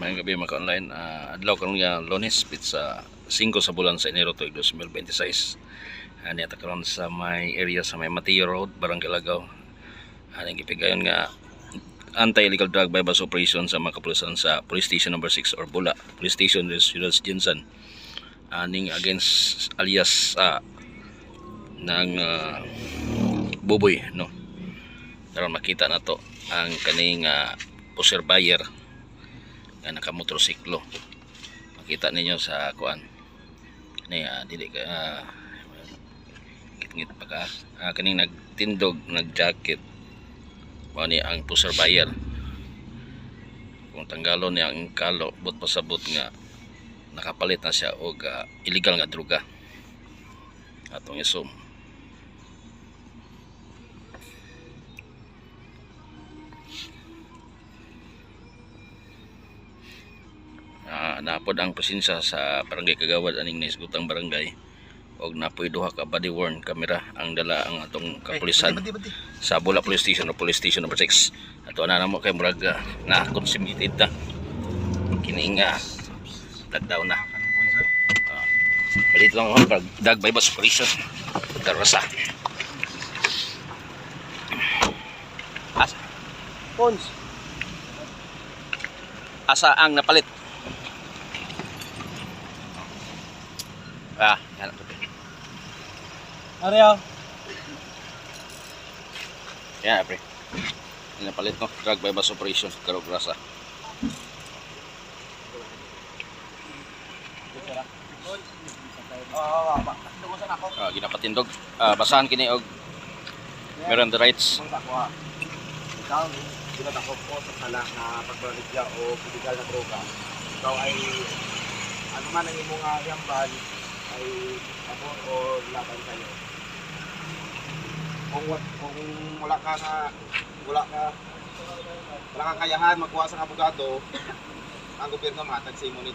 Maayong gabi mga ka-online. Adlaw karon nga Lunes, pizza 5 sa bulan sa Enero tuig 2026. Ani ata karon sa may area sa may Mateo Road, Barangay Lagaw. Ani gipigayon nga anti-illegal drug bypass operation sa mga kapulisan sa Police Station number 6 or Bula, Police Station Residuals Jinsan. Aning against alias ng Buboy, no. Karon makita na to ang kaning pusher buyer na nakamotorsiklo. Makita ninyo sa kuan ni dili ka ngit pa ka kaning nagtindog nagjacket mo ni ang pusher buyer. Kung tanggalon niya ang kalo but pasabot nga nakapalit na siya og illegal nga droga atong isum. Napod ang presensya sa barangay Kagawad aning naisgutang barangay og napoy duha ka body worn camera ang dala ang atong kapulisan sa Bula Police Station o Police Station number 6. Ato na namo kay murag na consummated na kini nga tagdaw na. Balit lang pag dag bypass operation darasa. Asa ang napalit. Yan. Ariel. Yan, pre. Yung napalit no, drug bypass operation sa Karograsa. Ginapatindog. Basahan kini og meron the rights. Ikaw, ginatakop ko sa sala na pagbaligya o illegal na droga. Ikaw ay ano man ang imong yamban ay tapon o laban sa'yo. Kung wala kang kayahan magkuha sa abogado, ang gobyerno matag sa imo ni